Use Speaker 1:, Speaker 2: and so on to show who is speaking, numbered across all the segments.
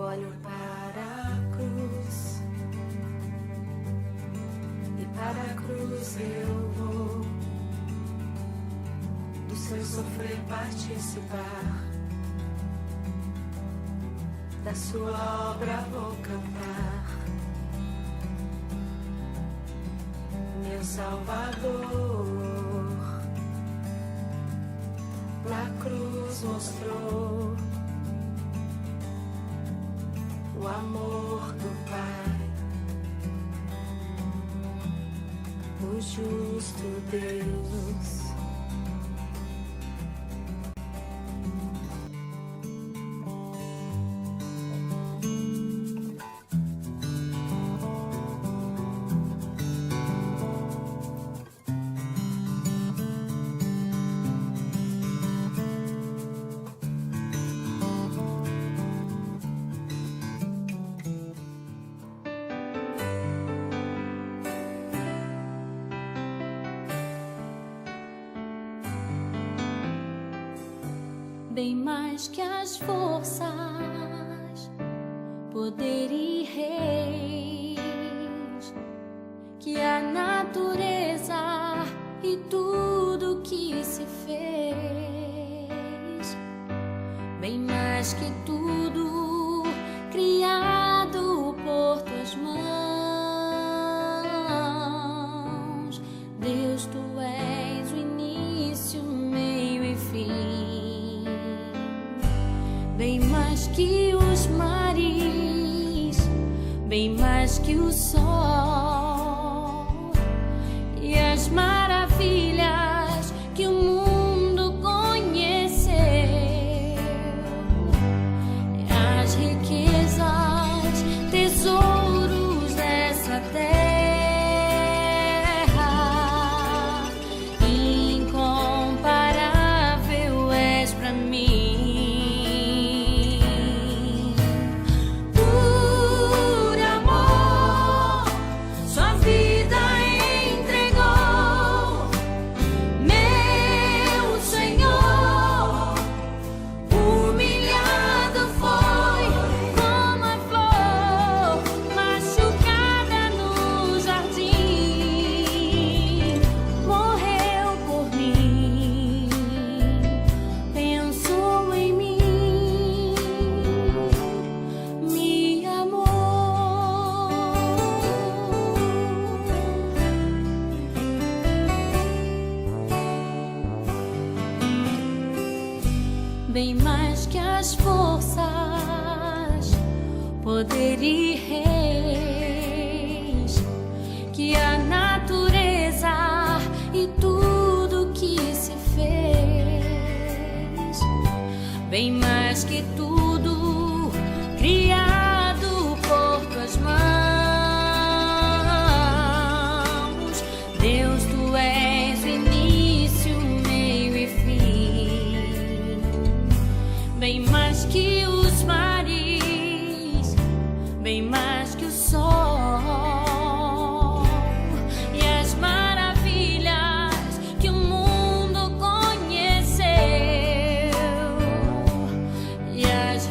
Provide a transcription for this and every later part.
Speaker 1: olho para a cruz, e para a cruz eu vou, do seu sofrer participar, da sua obra vou cantar. Meu Salvador na cruz mostrou o amor do Pai, o justo Deus.
Speaker 2: Bem mais que as forças, poder e reis, que a natureza e tudo que se fez, bem mais que tudo criado por tuas mãos. Deus, tu és o início, meio e fim. Bem mais que os mares, bem mais que o sol e as maravilhas que o mundo conheceu, as riquezas, tesouros dessa terra, incomparável és para mim. Bem mais que as forças, poder e reis, que a natureza e tudo que se fez, bem mais que tudo criado por tuas mãos. Deus, tu és o início, meio e fim. Bem mais que os mares, bem mais que o sol e as maravilhas que o mundo conheceu, e as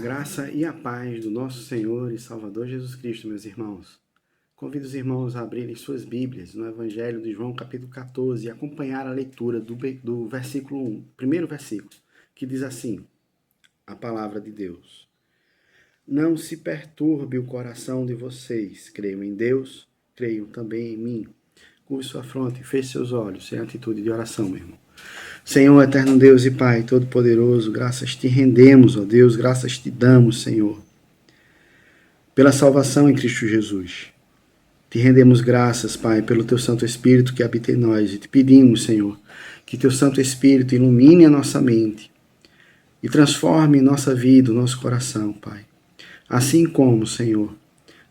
Speaker 3: graça e a paz do nosso Senhor e Salvador Jesus Cristo, meus irmãos. Convido os irmãos a abrirem suas Bíblias no Evangelho de João, capítulo 14, e acompanhar a leitura do versículo 1, primeiro versículo, que diz assim, a palavra de Deus. Não se perturbe o coração de vocês, creiam em Deus, creiam também em mim. Curve sua fronte e feche seus olhos, sem atitude de oração, meu irmão. Senhor, eterno Deus e Pai Todo-Poderoso, graças te rendemos, ó Deus, graças te damos, Senhor, pela salvação em Cristo Jesus. Te rendemos graças, Pai, pelo teu Santo Espírito que habita em nós e te pedimos, Senhor, que teu Santo Espírito ilumine a nossa mente e transforme nossa vida, o nosso coração, Pai. Assim como, Senhor,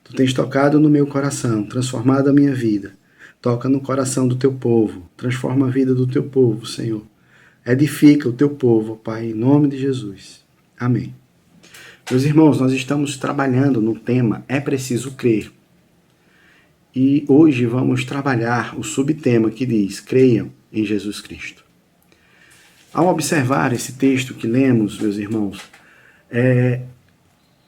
Speaker 3: tu tens tocado no meu coração, transformado a minha vida, toca no coração do teu povo, transforma a vida do teu povo, Senhor. Edifica o teu povo, Pai, em nome de Jesus. Amém. Meus irmãos, nós estamos trabalhando no tema É Preciso Crer. E hoje vamos trabalhar o subtema que diz Creiam em Jesus Cristo. Ao observar esse texto que lemos, meus irmãos,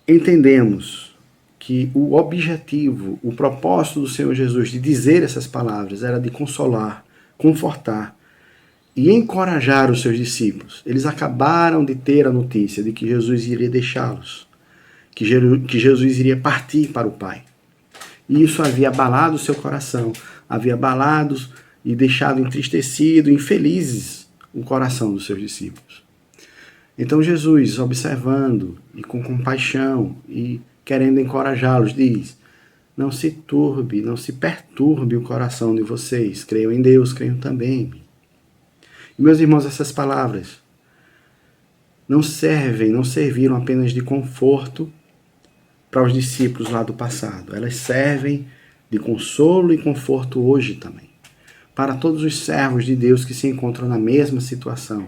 Speaker 3: entendemos que o objetivo, o propósito do Senhor Jesus de dizer essas palavras era de consolar, confortar e encorajar os seus discípulos. Eles acabaram de ter a notícia de que Jesus iria deixá-los, que Jesus iria partir para o Pai. E isso havia abalado o seu coração, havia abalado e deixado entristecido, infelizes o coração dos seus discípulos. Então Jesus, observando e com compaixão e querendo encorajá-los, diz: não se turbe, não se perturbe o coração de vocês, creiam em Deus, creiam também em mim. E, meus irmãos, essas palavras não serviram apenas de conforto para os discípulos lá do passado. Elas servem de consolo e conforto hoje também. Para todos os servos de Deus que se encontram na mesma situação,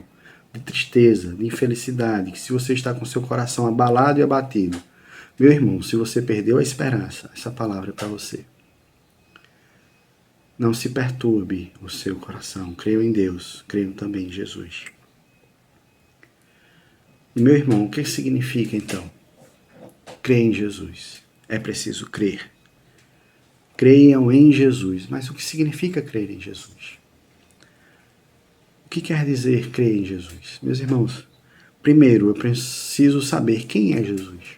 Speaker 3: de tristeza, de infelicidade, que se você está com seu coração abalado e abatido, meu irmão, se você perdeu a esperança, essa palavra é para você. Não se perturbe o seu coração. Creio em Deus, creio também em Jesus. E, meu irmão, o que significa então? Crer em Jesus. É preciso crer. Creiam em Jesus. Mas o que significa crer em Jesus? O que quer dizer crer em Jesus? Meus irmãos, primeiro eu preciso saber quem é Jesus.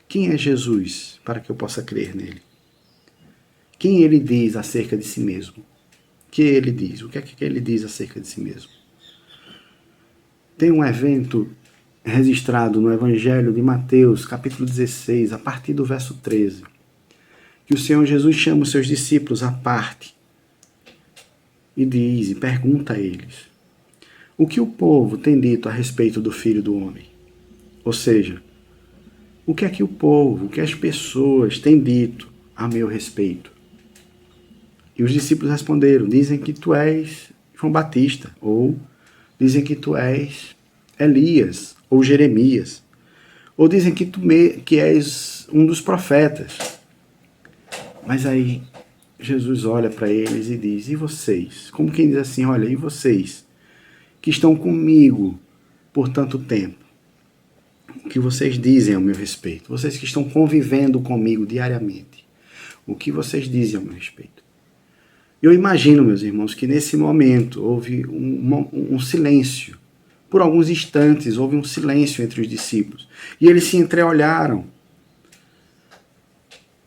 Speaker 3: Quem é Jesus para que eu possa crer nele? Quem ele diz acerca de si mesmo? O que ele diz? O que é que ele diz acerca de si mesmo? Tem um evento registrado no Evangelho de Mateus, capítulo 16, a partir do verso 13, que o Senhor Jesus chama os seus discípulos à parte e diz, e pergunta a eles, o que o povo tem dito a respeito do Filho do Homem? Ou seja, o que é que o povo, o que as pessoas têm dito a meu respeito? E os discípulos responderam, dizem que tu és João Batista, ou dizem que tu és Elias, ou Jeremias, ou dizem que és um dos profetas. Mas aí Jesus olha para eles e diz, e vocês? Como quem diz assim, olha, e vocês que estão comigo por tanto tempo? O que vocês dizem ao meu respeito? Vocês que estão convivendo comigo diariamente, o que vocês dizem ao meu respeito? Eu imagino, meus irmãos, que nesse momento houve um silêncio. Por alguns instantes houve um silêncio entre os discípulos. E eles se entreolharam.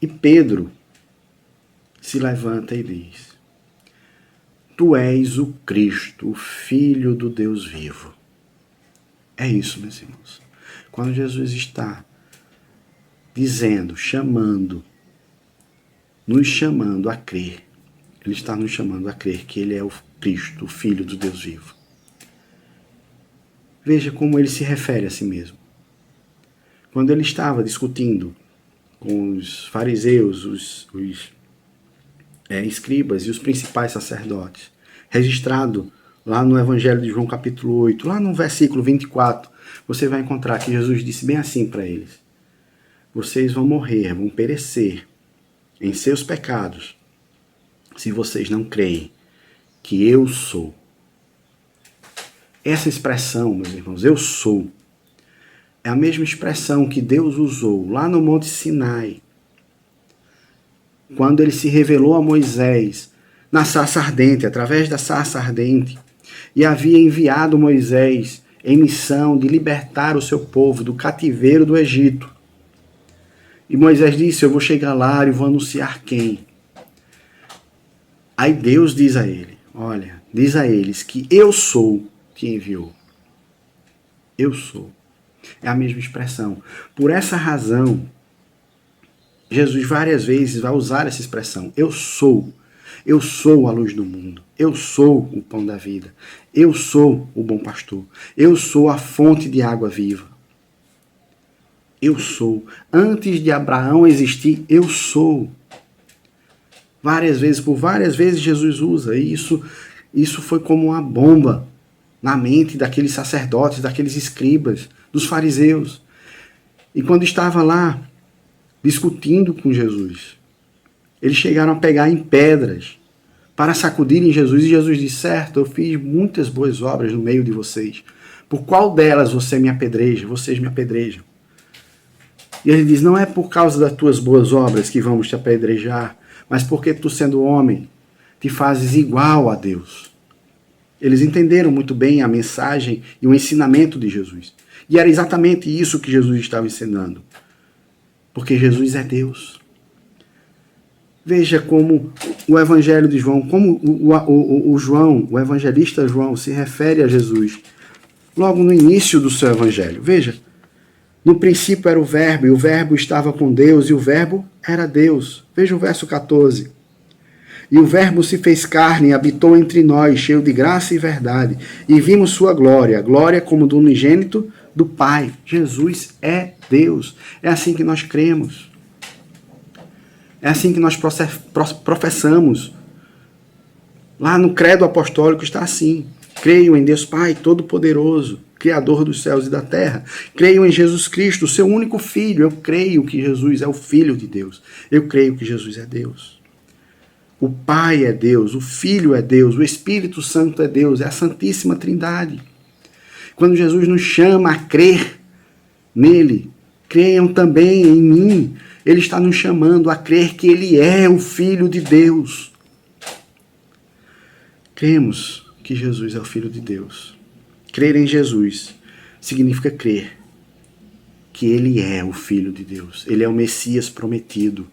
Speaker 3: E Pedro se levanta e diz, tu és o Cristo, o Filho do Deus vivo. É isso, meus irmãos. Quando Jesus está dizendo, nos chamando a crer, ele está nos chamando a crer que ele é o Cristo, o Filho do Deus vivo. Veja como ele se refere a si mesmo. Quando ele estava discutindo com os fariseus, os escribas e os principais sacerdotes, registrado lá no Evangelho de João capítulo 8, lá no versículo 24, você vai encontrar que Jesus disse bem assim para eles, vocês vão morrer, vão perecer em seus pecados, se vocês não creem que eu sou. Essa expressão, meus irmãos, eu sou, É a mesma expressão que Deus usou lá no Monte Sinai, quando ele se revelou a Moisés na sarça ardente, através da sarça ardente, e havia enviado Moisés em missão de libertar o seu povo do cativeiro do Egito. E Moisés disse: eu vou chegar lá e vou anunciar quem? Aí Deus diz a ele: olha, diz a eles que eu sou que enviou. Eu sou. É a mesma expressão. Por essa razão, Jesus várias vezes vai usar essa expressão. Eu sou. Eu sou a luz do mundo. Eu sou o pão da vida. Eu sou o bom pastor. Eu sou a fonte de água viva. Eu sou. Antes de Abraão existir, eu sou. Várias vezes, por várias vezes Jesus usa. E isso foi como uma bomba na mente daqueles sacerdotes, daqueles escribas, dos fariseus. E quando estava lá discutindo com Jesus, eles chegaram a pegar em pedras para sacudirem Jesus. E Jesus disse: certo, eu fiz muitas boas obras no meio de vocês. Por qual delas você me apedreja? Vocês me apedrejam. E ele diz: não é por causa das tuas boas obras que vamos te apedrejar, mas porque tu, sendo homem, te fazes igual a Deus. Eles entenderam muito bem a mensagem e o ensinamento de Jesus. E era exatamente isso que Jesus estava ensinando. Porque Jesus é Deus. Veja como o Evangelho de João, como o evangelista João se refere a Jesus logo no início do seu Evangelho. Veja, no princípio era o Verbo, e o Verbo estava com Deus, e o Verbo era Deus. Veja o verso 14. E o Verbo se fez carne e habitou entre nós, cheio de graça e verdade. E vimos sua glória, glória como do unigênito do Pai. Jesus é Deus. É assim que nós cremos. É assim que nós professamos. Lá no credo apostólico está assim: creio em Deus Pai Todo-Poderoso, Criador dos céus e da terra. Creio em Jesus Cristo, seu único Filho. Eu creio que Jesus é o Filho de Deus. Eu creio que Jesus é Deus. O Pai é Deus, o Filho é Deus, o Espírito Santo é Deus, é a Santíssima Trindade. Quando Jesus nos chama a crer nele, creiam também em mim, ele está nos chamando a crer que ele é o Filho de Deus. Cremos que Jesus é o Filho de Deus. Crer em Jesus significa crer que ele é o Filho de Deus. Ele é o Messias prometido.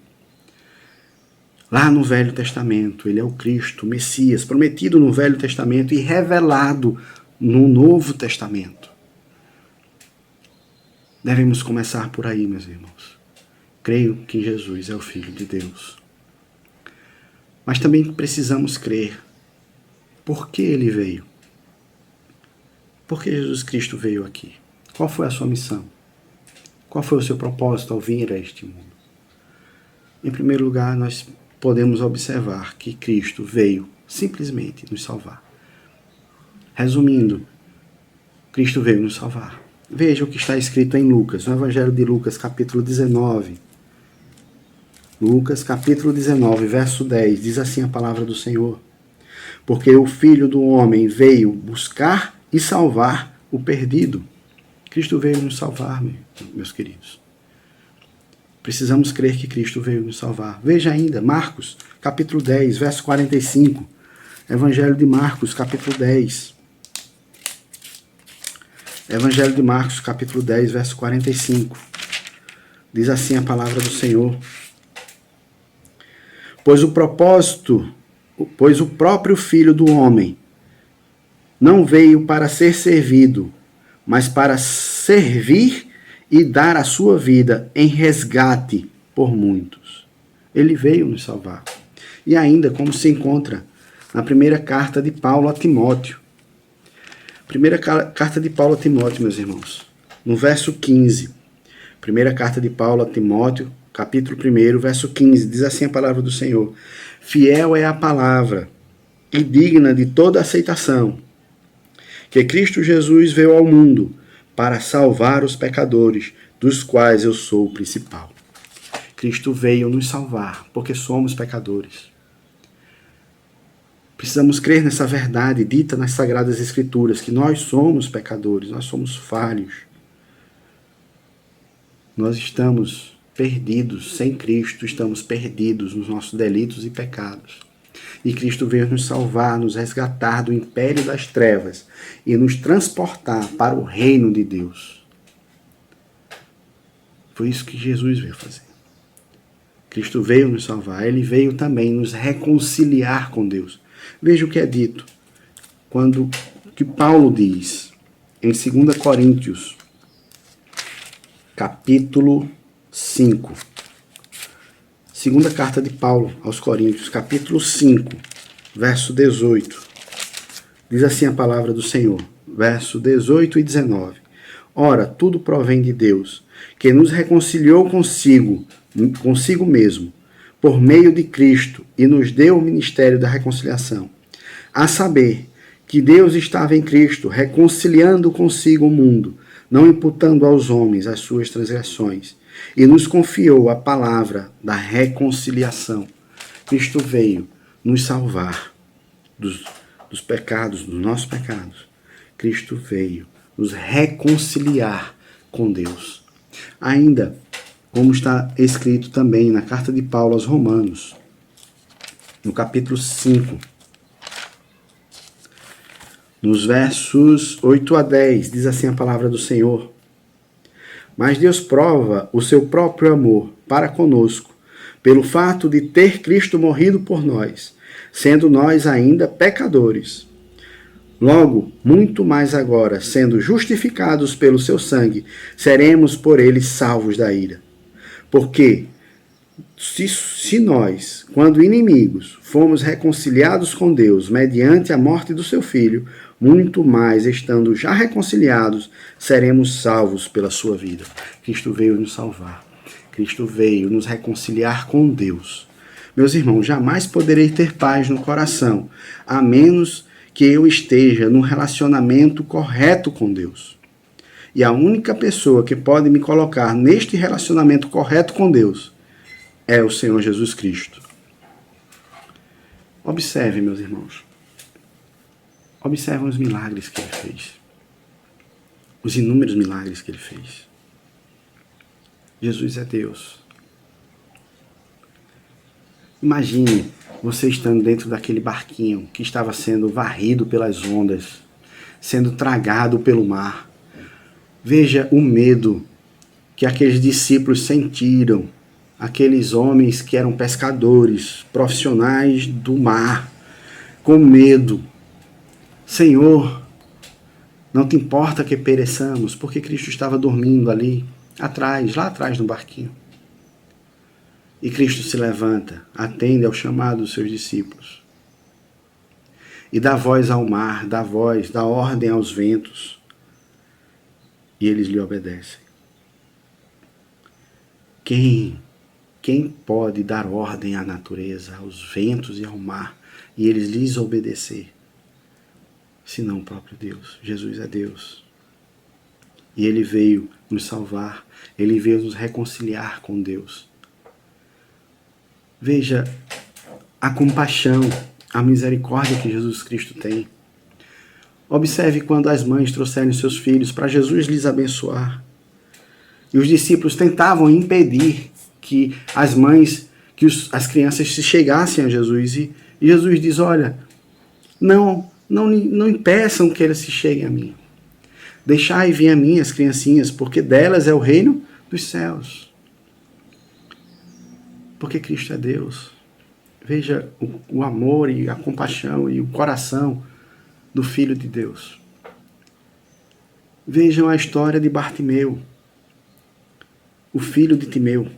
Speaker 3: Lá no Velho Testamento, ele é o Cristo, o Messias, prometido no Velho Testamento e revelado no Novo Testamento. Devemos começar por aí, meus irmãos. Creio que Jesus é o Filho de Deus. Mas também precisamos crer. Por que ele veio? Por que Jesus Cristo veio aqui? Qual foi a sua missão? Qual foi o seu propósito ao vir a este mundo? Em primeiro lugar, nós podemos observar que Cristo veio simplesmente nos salvar. Resumindo, Cristo veio nos salvar. Veja o que está escrito em Lucas, no Evangelho de Lucas, capítulo 19. Lucas, capítulo 19, verso 10, diz assim a palavra do Senhor: porque o Filho do Homem veio buscar e salvar o perdido. Cristo veio nos salvar, meus queridos. Precisamos crer que Cristo veio nos salvar. Veja ainda, Marcos, capítulo 10, verso 45. Evangelho de Marcos, capítulo 10. Evangelho de Marcos, capítulo 10, verso 45. Diz assim a palavra do Senhor: pois o próprio Filho do Homem não veio para ser servido, mas para servir e dar a sua vida em resgate por muitos. Ele veio nos salvar. E ainda, como se encontra na primeira carta de Paulo a Timóteo. Primeira carta de Paulo a Timóteo, meus irmãos. No verso 15. Primeira carta de Paulo a Timóteo, capítulo 1, verso 15. Diz assim a palavra do Senhor: fiel é a palavra e digna de toda aceitação, que Cristo Jesus veio ao mundo para salvar os pecadores, dos quais eu sou o principal. Cristo veio nos salvar, porque somos pecadores. Precisamos crer nessa verdade dita nas Sagradas Escrituras, que nós somos pecadores, nós somos falhos. Nós estamos perdidos, sem Cristo estamos perdidos nos nossos delitos e pecados. E Cristo veio nos salvar, nos resgatar do império das trevas e nos transportar para o reino de Deus. Foi isso que Jesus veio fazer. Cristo veio nos salvar, ele veio também nos reconciliar com Deus. Veja o que é dito, quando que Paulo diz em 2 Coríntios, capítulo 5. Segunda carta de Paulo aos Coríntios, capítulo 5, verso 18. Diz assim a palavra do Senhor, verso 18 e 19. Ora, tudo provém de Deus, que nos reconciliou consigo mesmo, por meio de Cristo, e nos deu o ministério da reconciliação. A saber, que Deus estava em Cristo, reconciliando consigo o mundo, não imputando aos homens as suas transgressões, e nos confiou a palavra da reconciliação. Cristo veio nos salvar dos pecados, dos nossos pecados. Cristo veio nos reconciliar com Deus. Ainda, como está escrito também na carta de Paulo aos Romanos, no capítulo 5, nos versos 8 a 10, diz assim a palavra do Senhor: Mas Deus prova o seu próprio amor para conosco, pelo fato de ter Cristo morrido por nós, sendo nós ainda pecadores. Logo, muito mais agora, sendo justificados pelo seu sangue, seremos por ele salvos da ira. Porque, se nós, quando inimigos, fomos reconciliados com Deus mediante a morte do seu Filho, muito mais, estando já reconciliados, seremos salvos pela sua vida. Cristo veio nos salvar. Cristo veio nos reconciliar com Deus. Meus irmãos, jamais poderei ter paz no coração, a menos que eu esteja num relacionamento correto com Deus. E a única pessoa que pode me colocar neste relacionamento correto com Deus é o Senhor Jesus Cristo. Observe, meus irmãos. Observem os milagres que ele fez. Os inúmeros milagres que ele fez. Jesus é Deus. Imagine você estando dentro daquele barquinho que estava sendo varrido pelas ondas, sendo tragado pelo mar. Veja o medo que aqueles discípulos sentiram, aqueles homens que eram pescadores, profissionais do mar, com medo. Senhor, não te importa que pereçamos, porque Cristo estava dormindo ali, lá atrás no barquinho. E Cristo se levanta, atende ao chamado dos seus discípulos. E dá voz ao mar, dá ordem aos ventos. E eles lhe obedecem. Quem pode dar ordem à natureza, aos ventos e ao mar, e eles lhes obedecer? Senão o próprio Deus. Jesus é Deus. E ele veio nos salvar, ele veio nos reconciliar com Deus. Veja a compaixão, a misericórdia que Jesus Cristo tem. Observe quando as mães trouxeram seus filhos para Jesus lhes abençoar. E os discípulos tentavam impedir que as mães, as crianças se chegassem a Jesus. E Jesus diz, olha, não impeçam que eles se cheguem a mim. Deixai vir a mim as criancinhas, porque delas é o reino dos céus. Porque Cristo é Deus. Veja o amor e a compaixão e o coração do Filho de Deus. Vejam a história de Bartimeu, o filho de Timeu.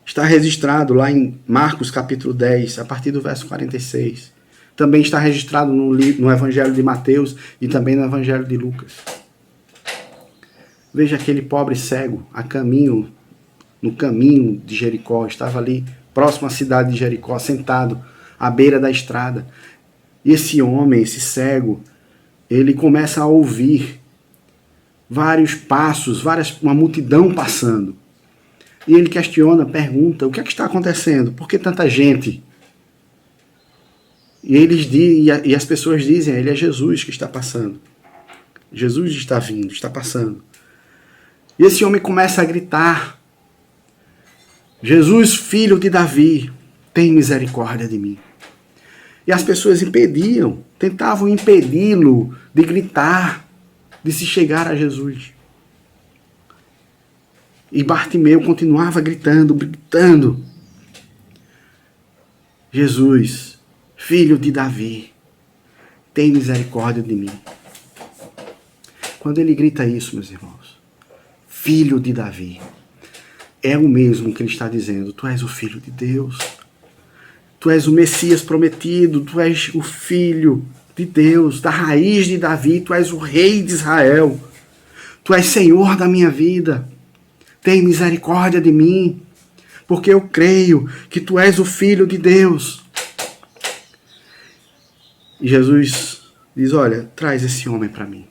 Speaker 3: Está registrado lá em Marcos capítulo 10, a partir do verso 46. Também está registrado no Evangelho de Mateus e também no Evangelho de Lucas. Veja aquele pobre cego no caminho de Jericó, estava ali próximo à cidade de Jericó, sentado à beira da estrada. E esse homem, esse cego, ele começa a ouvir vários passos, uma multidão passando. E ele questiona, pergunta, o que é que está acontecendo? Por que tanta gente? E as pessoas dizem, ele é Jesus que está passando. Jesus está vindo, está passando. E esse homem começa a gritar: Jesus, filho de Davi, tem misericórdia de mim. E as pessoas impediam, tentavam impedi-lo de gritar, de se chegar a Jesus. E Bartimeu continuava gritando, gritando: Jesus, filho de Davi, tem misericórdia de mim. Quando ele grita isso, meus irmãos, filho de Davi, é o mesmo que ele está dizendo: tu és o filho de Deus. Tu és o Messias prometido, tu és o filho de Deus, da raiz de Davi, tu és o rei de Israel. Tu és Senhor da minha vida. Tem misericórdia de mim, porque eu creio que tu és o filho de Deus. E Jesus diz: olha, traz esse homem para mim.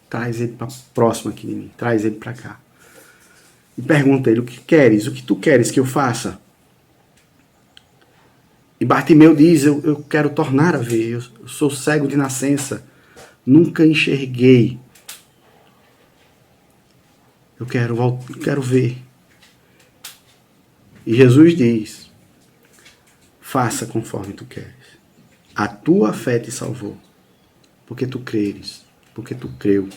Speaker 3: Traz ele para próximo aqui de mim. Traz ele para cá. E pergunta ele: o que queres? O que tu queres que eu faça? E Bartimeu diz: eu quero tornar a ver. Eu sou cego de nascença. Nunca enxerguei. Eu quero ver. E Jesus diz: faça conforme tu queres. A tua fé te salvou. Porque tu creres. Porque tu creu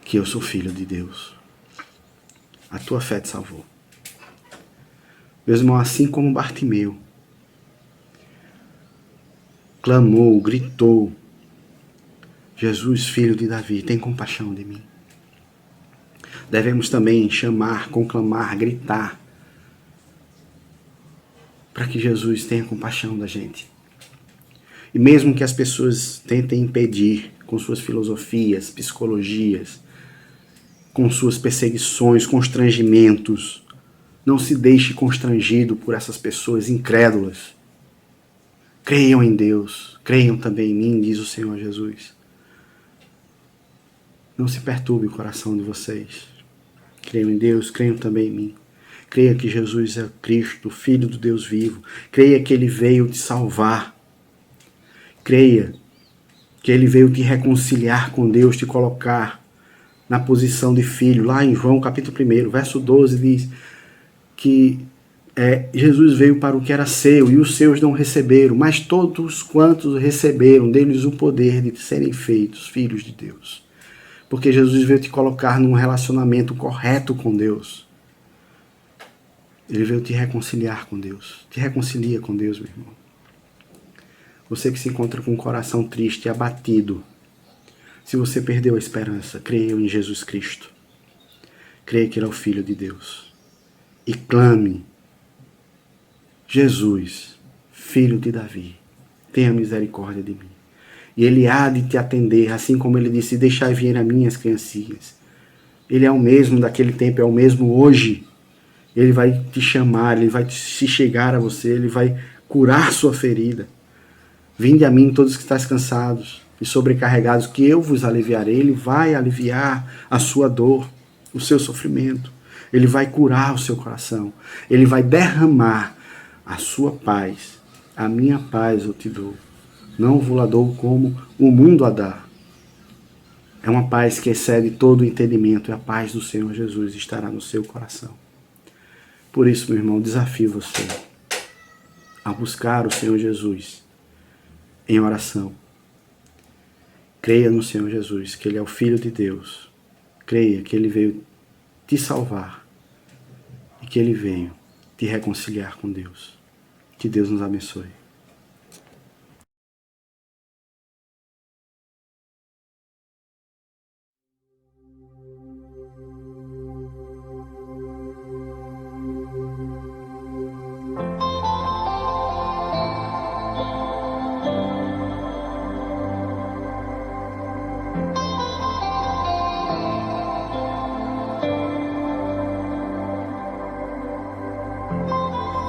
Speaker 3: que eu sou filho de Deus. A tua fé te salvou. Meus irmãos, assim como Bartimeu clamou, gritou: Jesus, filho de Davi, tem compaixão de mim. Devemos também chamar, conclamar, gritar, para que Jesus tenha compaixão da gente. E mesmo que as pessoas tentem impedir com suas filosofias, psicologias, com suas perseguições, constrangimentos, não se deixe constrangido por essas pessoas incrédulas. Creiam em Deus, creiam também em mim, diz o Senhor Jesus. Não se perturbe o coração de vocês. Creiam em Deus, creiam também em mim. Creia que Jesus é Cristo, Filho do Deus vivo. Creia que Ele veio te salvar. Creia que Ele veio te reconciliar com Deus, te colocar na posição de filho. Lá em João capítulo 1, verso 12, diz que Jesus veio para o que era seu e os seus não receberam, mas todos quantos receberam, deles o poder de serem feitos filhos de Deus. Porque Jesus veio te colocar num relacionamento correto com Deus. Ele veio te reconciliar com Deus. Te reconcilia com Deus, meu irmão. Você que se encontra com o coração triste e abatido, se você perdeu a esperança, creia em Jesus Cristo. Creia que Ele é o Filho de Deus. E clame: Jesus, filho de Davi, tenha misericórdia de mim. E Ele há de te atender, assim como Ele disse: deixai vir a mim as criancinhas. Ele é o mesmo daquele tempo, é o mesmo hoje. Ele vai te chamar, Ele vai se chegar a você, Ele vai curar sua ferida. Vinde a mim todos que estáis cansados e sobrecarregados, que eu vos aliviarei. Ele vai aliviar a sua dor, o seu sofrimento. Ele vai curar o seu coração. Ele vai derramar a sua paz. A minha paz eu te dou. Não vos la dou como o mundo a dá. É uma paz que excede todo o entendimento. E a paz do Senhor Jesus estará no seu coração. Por isso, meu irmão, desafio você a buscar o Senhor Jesus em oração. Creia no Senhor Jesus, que Ele é o Filho de Deus. Creia que Ele veio te salvar e que Ele veio te reconciliar com Deus. Que Deus nos abençoe.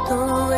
Speaker 2: Tu